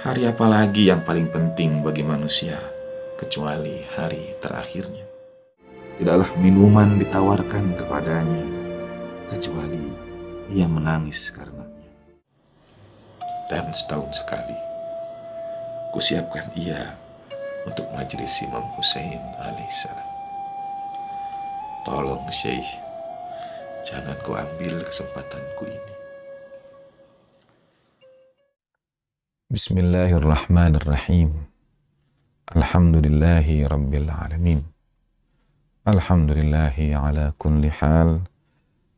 Hari apa lagi yang paling penting bagi manusia kecuali hari terakhirnya? Tidaklah minuman ditawarkan kepadanya kecuali ia menangis karenanya. Dan setahun sekali kusiapkan ia untuk majelis Imam Hussein alaihissalam. Tolong Syekh, jangan kau ambil kesempatanku ini. Bismillahirrahmanirrahim. Alhamdulillahi rabbil alamin. Alhamdulillahi ala kulli hal.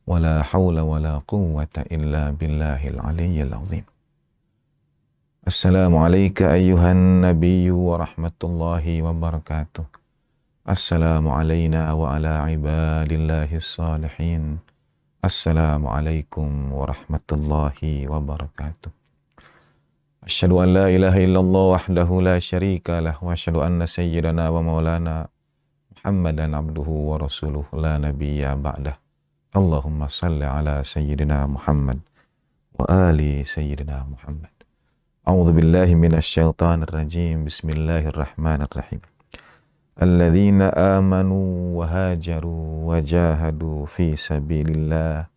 Wala hawla wala quwwata illa billahil aliyyil azim. Assalamu alayka ayyuhan nabiyyu wa rahmatullahi wa barakatuh. Assalamu alayna wa ala ibadillahis salihin. Assalamu alaikum warahmatullahi wabarakatuh. Asyhadu an la ilaha illallah wahdahu la syarika lah wa asyhadu anna sayyidana wa maulana Muhammadan abduhu wa rasuluh la nabiyya ba'dah. Allahumma salli ala sayyidina Muhammad wa ali sayyidina Muhammad. A'udzu billahi minasy syaithanir rajim. Bismillahirrahmanirrahim. Alladzina amanu wa hajaru wa jahadu fi sabilillah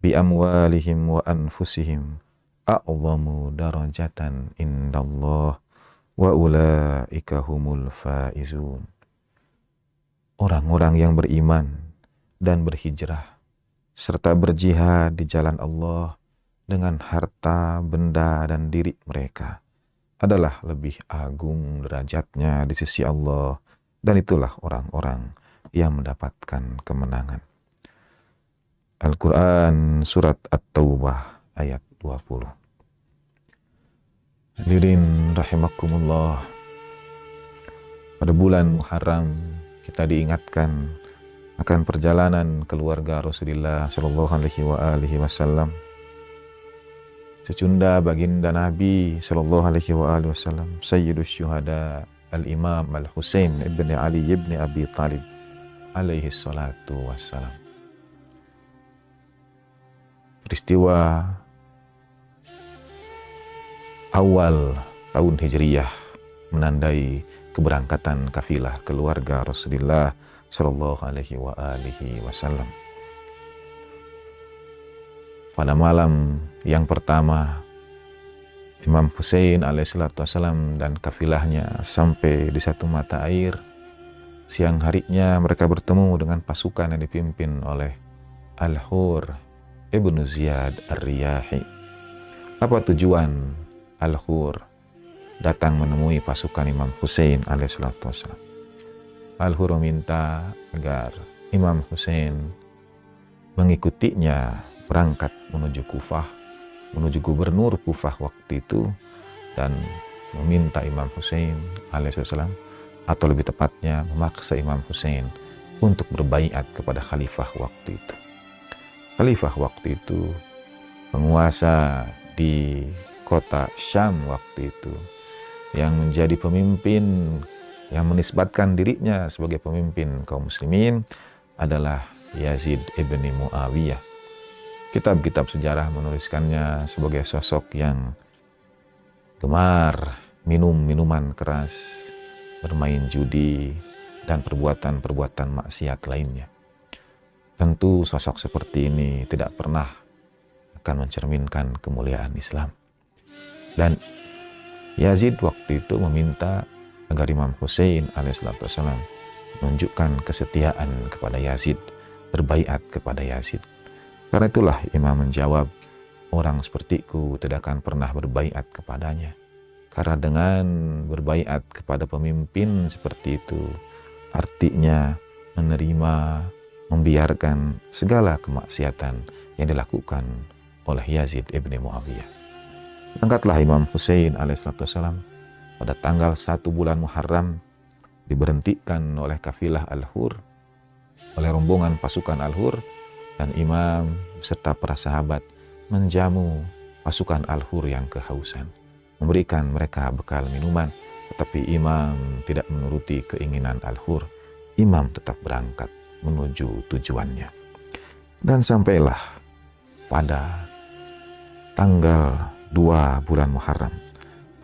bi amwalihim wa anfusihim a'zamu darajatan indallah wa ulaika humul faizun. Orang-orang yang beriman dan berhijrah serta berjihad di jalan Allah dengan harta, benda, dan diri mereka adalah lebih agung derajatnya di sisi Allah, dan itulah orang-orang yang mendapatkan kemenangan. Al-Quran Surat At-Taubah ayat 20. Hadirin rahimakumullah, pada bulan Muharram kita diingatkan akan perjalanan keluarga Rasulullah Shallallahu Alaihi Wasallam, secunda baginda Nabi Shallallahu Alaihi Wasallam, Sayyidus Syuhada Al-Imam Al-Husain ibn Ali ibn Abi Talib alaihi salatu wassalam. Peristiwa awal tahun Hijriyah menandai keberangkatan kafilah keluarga Rasulullah Shallallahu Alaihi Wasallam. Pada malam yang pertama, Imam Hussein alaihissalam dan kafilahnya sampai di satu mata air. Siang harinya mereka bertemu dengan pasukan yang dipimpin oleh Al-Hur ibnu Ziyad Ar-Riyahi. Apa tujuan Al-Hur datang menemui pasukan Imam Hussein alaihissalam? Al-Hur meminta agar Imam Hussein mengikutinya berangkat menuju Kufah, menuju gubernur Kufah waktu itu, dan meminta Imam Hussein alaihissalam, atau lebih tepatnya memaksa Imam Hussein untuk berbaiat kepada khalifah waktu itu. Khalifah waktu itu penguasa di kota Syam waktu itu, yang menjadi pemimpin, yang menisbatkan dirinya sebagai pemimpin kaum muslimin adalah Yazid ibni Muawiyah. Kitab-kitab sejarah menuliskannya sebagai sosok yang gemar minum minuman keras, bermain judi, dan perbuatan-perbuatan maksiat lainnya. Tentu sosok seperti ini tidak pernah akan mencerminkan kemuliaan Islam. Dan Yazid waktu itu meminta agar Imam Hussein alaihissalam menunjukkan kesetiaan kepada Yazid, berbaiat kepada Yazid. Karena itulah Imam menjawab, orang sepertiku tidak akan pernah berbaiat kepadanya. Karena dengan berbaiat kepada pemimpin seperti itu, artinya menerima, membiarkan segala kemaksiatan yang dilakukan oleh Yazid ibni Muawiyah. Angkatlah Imam Hussein alaihissalam pada tanggal 1 bulan Muharram, diberhentikan oleh kafilah Al-Hur, oleh rombongan pasukan Al-Hur, dan Imam beserta para sahabat menjamu pasukan Al-Hur yang kehausan, memberikan mereka bekal minuman. Tetapi Imam tidak menuruti keinginan Al-Hur. Imam tetap berangkat menuju tujuannya. Dan sampailah pada tanggal 2 bulan Muharram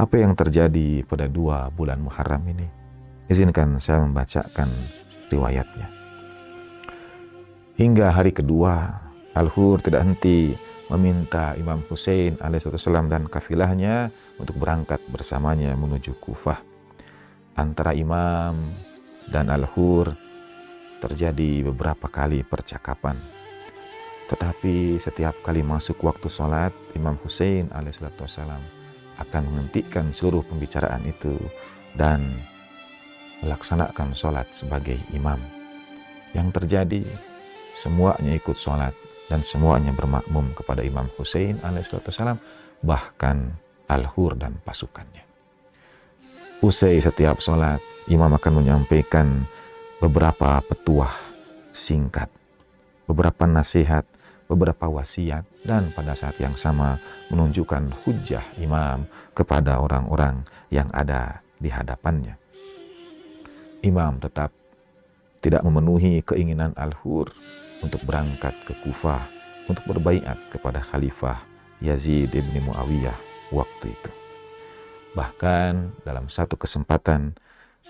Apa yang terjadi pada 2 bulan Muharram ini? Izinkan saya membacakan riwayatnya. Hingga hari kedua, Al-Hur tidak henti meminta Imam Husain alaihissalam dan kafilahnya untuk berangkat bersamanya menuju Kufah. Antara Imam dan Al-Hur terjadi beberapa kali percakapan. Tetapi setiap kali masuk waktu sholat, Imam Husain alaihissalam akan menghentikan seluruh pembicaraan itu dan melaksanakan sholat sebagai imam. Yang terjadi, semuanya ikut sholat dan semuanya bermakmum kepada Imam Husain alaihissalam, bahkan Al-Hur dan pasukannya. Usai setiap sholat, imam akan menyampaikan beberapa petuah singkat, beberapa nasihat, beberapa wasiat, dan pada saat yang sama menunjukkan hujah imam kepada orang-orang yang ada di hadapannya. Imam tetap tidak memenuhi keinginan Al-Hur untuk berangkat ke Kufah untuk berbaiat kepada Khalifah Yazid ibn Muawiyah waktu itu. Bahkan dalam satu kesempatan,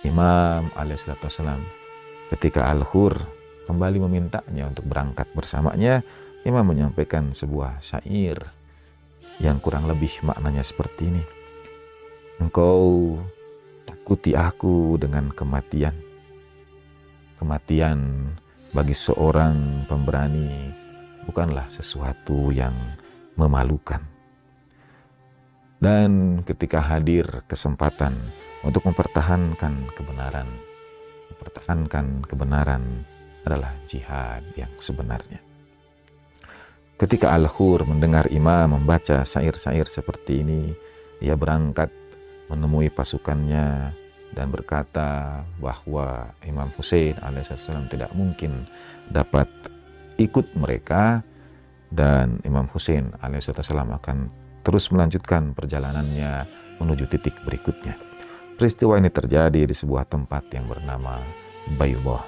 Imam alaihissalam ketika Al-Hur kembali memintanya untuk berangkat bersamanya, Imam menyampaikan sebuah syair yang kurang lebih maknanya seperti ini. Engkau takuti aku dengan kematian. Kematian bagi seorang pemberani bukanlah sesuatu yang memalukan. Dan ketika hadir kesempatan untuk mempertahankan kebenaran adalah jihad yang sebenarnya. Ketika Al-Hur mendengar imam membaca syair-syair seperti ini, ia berangkat menemui pasukannya dan berkata bahwa Imam Husain alaihissalam tidak mungkin dapat ikut mereka dan Imam Husain alaihissalam akan terus melanjutkan perjalanannya menuju titik berikutnya. Peristiwa ini terjadi di sebuah tempat yang bernama Baydah.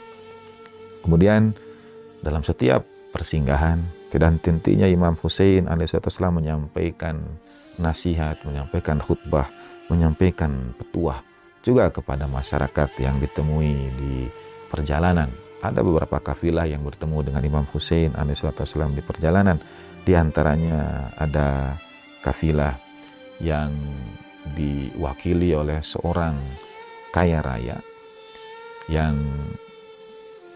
Kemudian dalam setiap persinggahan, tidak henti-hentinya Imam Husain alaihissalam menyampaikan nasihat, menyampaikan khutbah, menyampaikan petuah juga kepada masyarakat yang ditemui di perjalanan. Ada beberapa kafilah yang bertemu dengan Imam Husain alaihissalam di perjalanan. Di antaranya ada kafilah yang diwakili oleh seorang kaya raya yang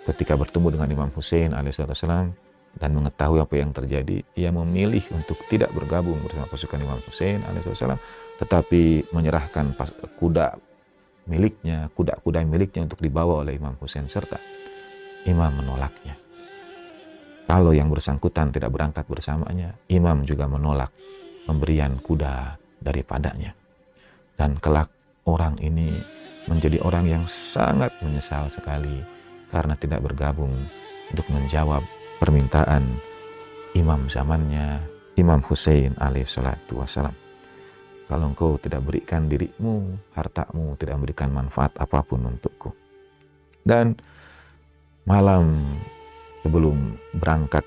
ketika bertemu dengan Imam Husain alaihissalam dan mengetahui apa yang terjadi, ia memilih untuk tidak bergabung bersama pasukan Imam Husain alaihissalam, tetapi menyerahkan kuda miliknya untuk dibawa oleh Imam Husain, serta imam menolaknya. Kalau yang bersangkutan tidak berangkat bersamanya, imam juga menolak pemberian kuda daripadanya. Dan kelak orang ini menjadi orang yang sangat menyesal sekali karena tidak bergabung untuk menjawab permintaan imam zamannya, Imam Husain alaihissalatu wassalam. Kalau engkau tidak berikan dirimu, hartamu tidak memberikan manfaat apapun untukku. Dan malam sebelum berangkat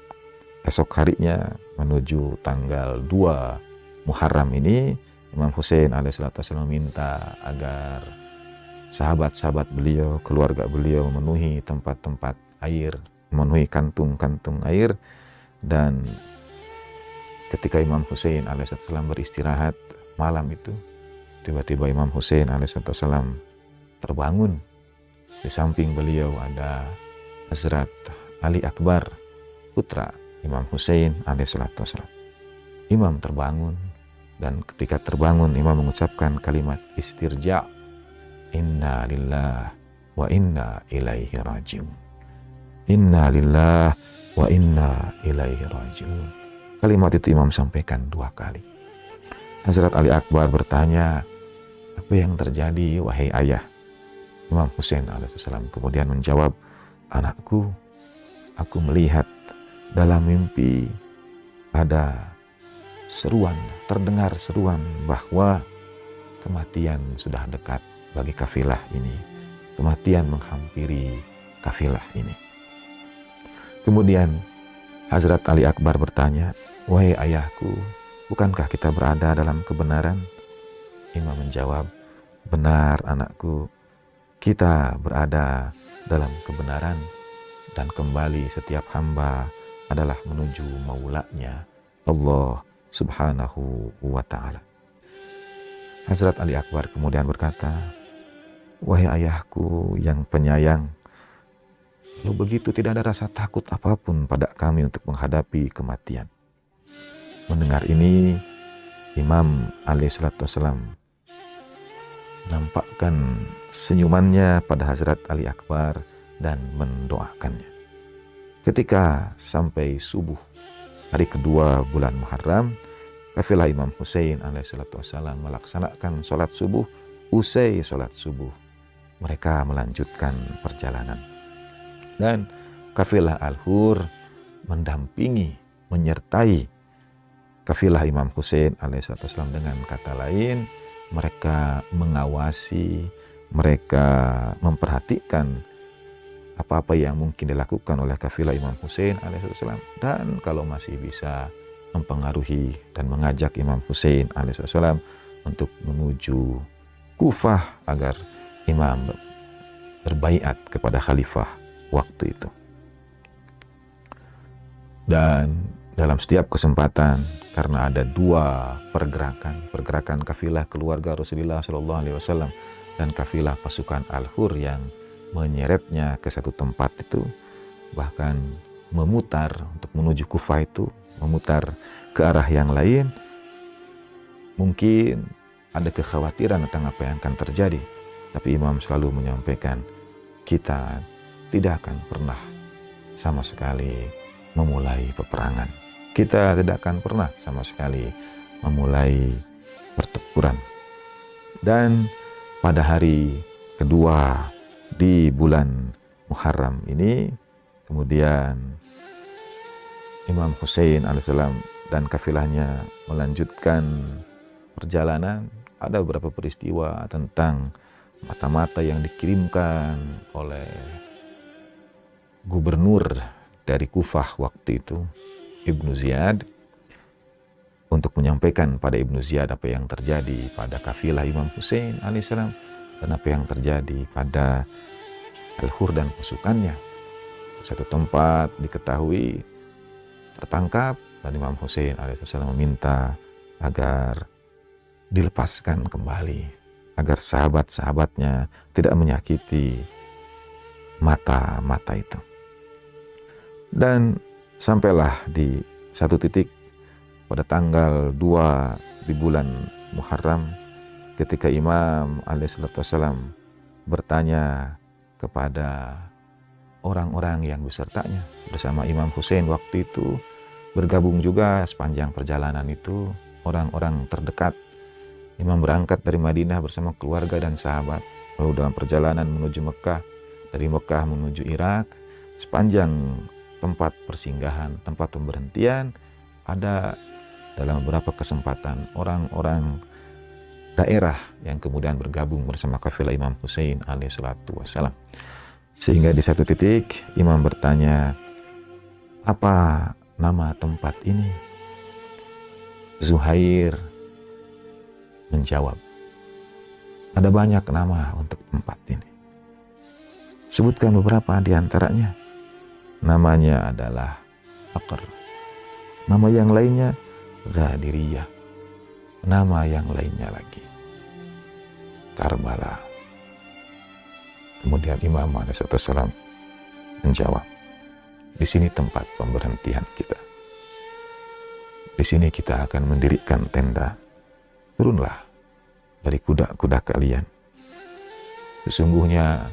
esok harinya menuju tanggal 2 Muharram ini, Imam Husain alaihissalatu wassalam meminta agar sahabat-sahabat beliau, keluarga beliau memenuhi tempat-tempat air, memenuhi kantung-kantung air. Dan ketika Imam Husain alaihissalam beristirahat malam itu, tiba-tiba Imam Husain alaihissalam terbangun. Di samping beliau ada Hazrat Ali Akbar, putra Imam Husain alaihissalam. Imam terbangun, dan ketika terbangun Imam mengucapkan kalimat istirja, inna lillah wa inna ilaihi rajiun. Inna lillah wa inna ilaihi rajiun. Kalimat itu Imam sampaikan 2 kali. Hazrat Ali Akbar bertanya, apa yang terjadi wahai ayah? Imam Husain alaihissalam kemudian menjawab, anakku, aku melihat dalam mimpi ada seruan, terdengar seruan bahwa kematian sudah dekat bagi kafilah ini. Kematian menghampiri kafilah ini. Kemudian Hazrat Ali Akbar bertanya, wahai ayahku, bukankah kita berada dalam kebenaran? Imam menjawab, "Benar anakku, kita berada dalam kebenaran dan kembali setiap hamba adalah menuju maulanya Allah Subhanahu wa ta'ala." Hazrat Ali Akbar kemudian berkata, "Wahai ayahku yang penyayang, kalau begitu tidak ada rasa takut apapun pada kami untuk menghadapi kematian." Mendengar ini, Imam alaihissalam menampakkan senyumannya pada Hazrat Ali Akbar dan mendoakannya. Ketika sampai subuh hari kedua bulan Muharram, kafilah Imam Husain alaihissalam melaksanakan sholat subuh. Usai sholat subuh, mereka melanjutkan perjalanan. Dan kafilah Al-Hur mendampingi, menyertai kafilah Imam Husain alaihissalam. Dengan kata lain, mereka mengawasi, mereka memperhatikan apa-apa yang mungkin dilakukan oleh kafilah Imam Husain alaihissalam, dan kalau masih bisa mempengaruhi dan mengajak Imam Husain alaihissalam untuk menuju Kufah agar Imam berbaiat kepada khalifah waktu itu. Dan dalam setiap kesempatan, karena ada dua pergerakan kafilah keluarga Rasulullah SAW dan kafilah pasukan Al-Hur yang menyeretnya ke satu tempat itu, bahkan memutar untuk menuju Kufah itu, memutar ke arah yang lain, mungkin ada kekhawatiran tentang apa yang akan terjadi. Tapi Imam selalu menyampaikan, kita tidak akan pernah sama sekali memulai peperangan. Kita tidak akan pernah sama sekali memulai pertempuran. Dan pada hari kedua di bulan Muharram ini, kemudian Imam Husain alaihissalam dan kafilahnya melanjutkan perjalanan. Ada beberapa peristiwa tentang mata-mata yang dikirimkan oleh gubernur dari Kufah waktu itu, Ibnu Ziyad, untuk menyampaikan pada Ibnu Ziyad apa yang terjadi pada kafilah Imam Husain alaihissalam dan apa yang terjadi pada Al-Hur dan pasukannya. Satu tempat diketahui tertangkap dan Imam Husain alaihissalam meminta agar dilepaskan kembali, agar sahabat-sahabatnya tidak menyakiti mata-mata itu. Dan sampailah di satu titik pada tanggal 2 di bulan Muharram, ketika Imam alaihissalam bertanya kepada orang-orang yang besertanya bersama Imam Husain waktu itu, bergabung juga sepanjang perjalanan itu orang-orang terdekat. Imam berangkat dari Madinah bersama keluarga dan sahabat, lalu dalam perjalanan menuju Mekah, dari Mekah menuju Irak, sepanjang tempat persinggahan, tempat pemberhentian, ada dalam beberapa kesempatan orang-orang daerah yang kemudian bergabung bersama kafilah Imam Husain alaihissalam. Sehingga di satu titik Imam bertanya, "Apa nama tempat ini?" Zuhair menjawab, "Ada banyak nama untuk tempat ini. Sebutkan beberapa di antaranya." Namanya adalah Aqr. Nama yang lainnya Ghadiriyah. Nama yang lainnya lagi Karbala. Kemudian Imam alaihissalam menjawab, "Di sini tempat pemberhentian kita. Di sini kita akan mendirikan tenda. Turunlah dari kuda-kuda kalian. Sesungguhnya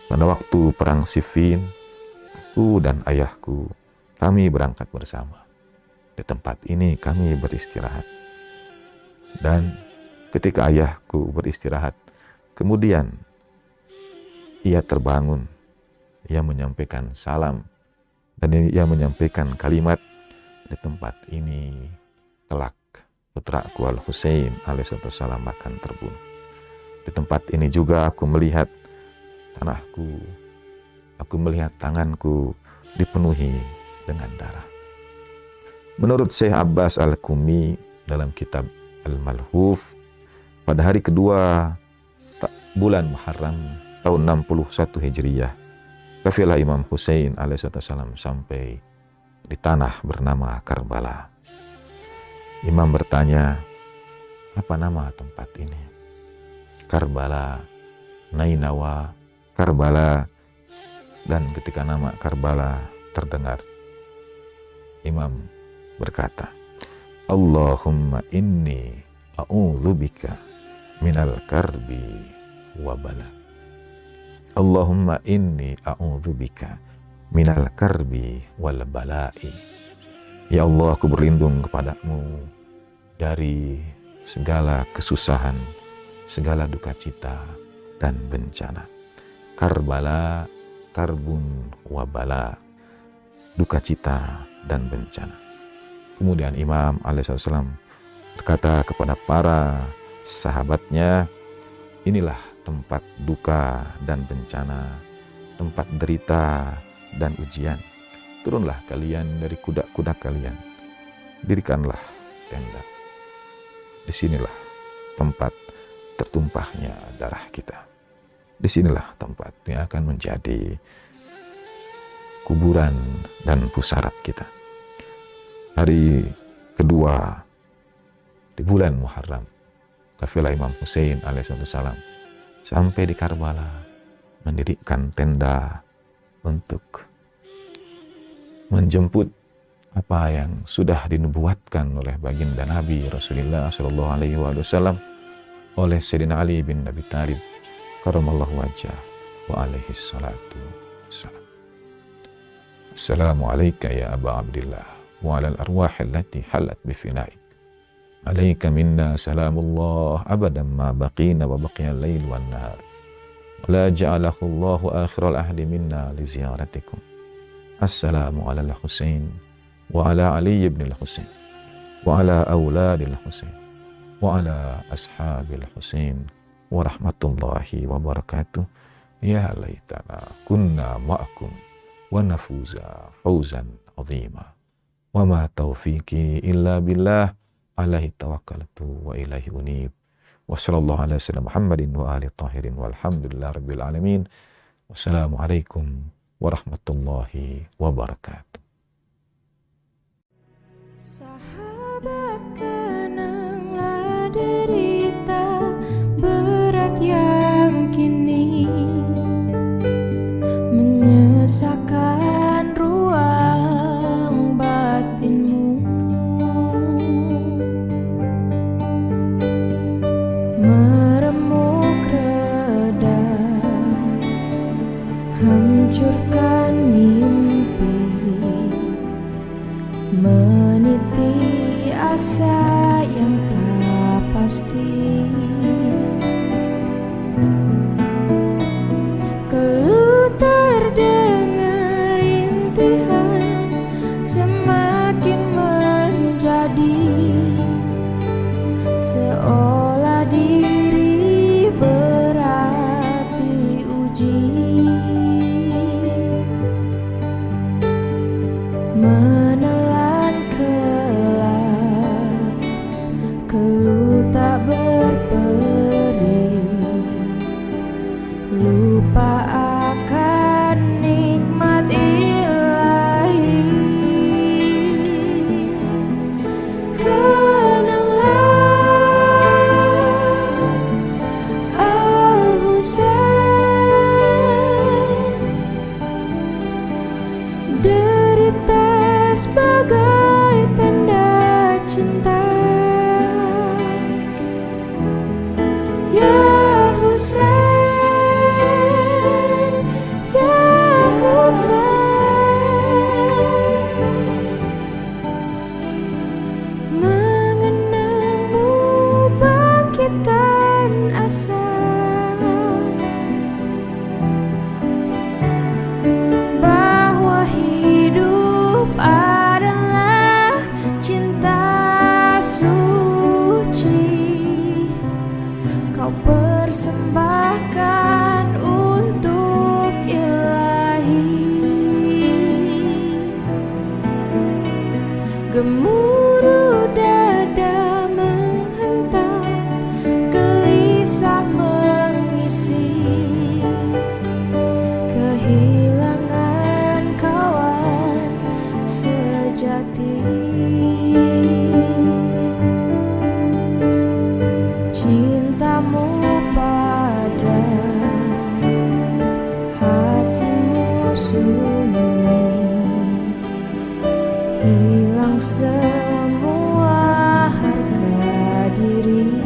pada waktu perang Siffin, aku dan ayahku, kami berangkat bersama. Di tempat ini kami beristirahat. Dan ketika ayahku beristirahat, kemudian ia terbangun, ia menyampaikan salam, dan ia menyampaikan kalimat, di tempat ini kelak putraku Al-Husain alaihissalam akan terbunuh. Di tempat ini juga aku melihat tanahku, aku melihat tanganku dipenuhi dengan darah." Menurut Syekh Abbas Al-Qumi dalam kitab Al-Malhuf, pada hari kedua bulan Muharram tahun 61 Hijriyah, kafilah Imam Husain alaihissalam sampai di tanah bernama Karbala. Imam bertanya, apa nama tempat ini? Karbala, Nainawa, Karbala. Dan ketika nama Karbala terdengar, Imam berkata, Allahumma inni a'udzubika minal karbi wa bala. Allahumma inni a'udzubika minal karbi wal bala'i. Ya Allah, aku berlindung kepadamu dari segala kesusahan, segala duka cita dan bencana. Karbala, karbun wabala, duka cita dan bencana. Kemudian Imam alaihissalam berkata kepada para sahabatnya, inilah tempat duka dan bencana, tempat derita dan ujian. Turunlah kalian dari kuda-kuda kalian, dirikanlah tenda. Disinilah tempat tertumpahnya darah kita. Disinilah tempat yang akan menjadi kuburan dan pusara kita. Hari kedua di bulan Muharram, kafilah Imam Husain alaihissalam sampai di Karbala, mendirikan tenda untuk menjemput apa yang sudah dinubuatkan oleh baginda Nabi Rasulullah Shallallahu Alaihi Wasallam oleh Sayyidina Ali bin Abi Thalib karamallahu wajhah wa alaihi salatu wassalam. Assalamu alayka ya Aba Abdillah wa alal arwah allati halat bifinaik. Alayka minna salamullah abadan ma baqina wa baqiya al-lail wan nahar. Wa la ja'alahu Allahu akhiral ahdi minna li ziyaratikum. Assalamu ala al-Husain wa ala Ali ibn al-Husain wa ala awladi al-Husain wa ala ashabi al-Husain wa rahmatullahi wa barakatuh. Ya laitana kunna ma'akum wa nafuza fawzan azima. Wa ma taufiqi illa billah, alaihi tawakkaltu wa ilaihi unib. Wa sallallahu ala sayyidina Muhammadin wa ali tahirin walhamdulillah rabbil alamin. Wassalamualaikum warahmatullahi wabarakatuh. Sahabat, kenanglah derita berat yang kini menyesakan ruang batinmu. Meremuk reda, hancurkan mimpi, meniti asa yang tak pasti. Keluh terdengar rintihan, semakin menjadi seolah diri berat diuji. Menelan kelak, keluh tak berperi, lupa akan nikmat ilahi. Kenanglah Al-Husain, derita sebagai tanda cinta. Ya Husain, ya Husain, mengenangmu bangkitkan asa, bahwa hidup adalah cinta suci. Kau persembahkan untuk ilahi. Gemuruh dada menghentak cintamu pada hatimu sunyi, hilang semua harga diri.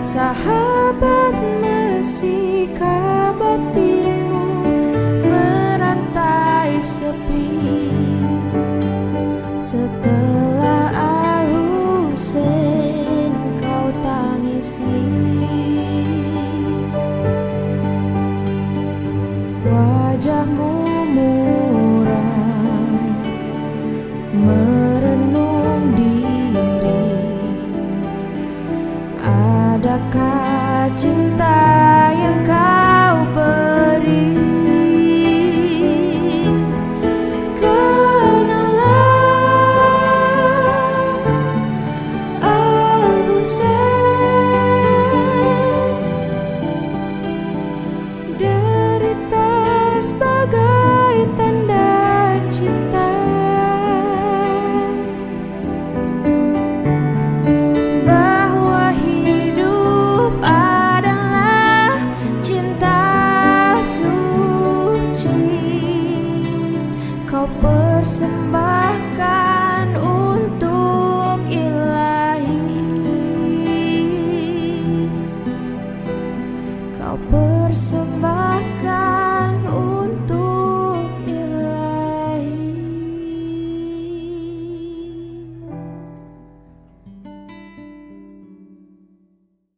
Sahabat mesika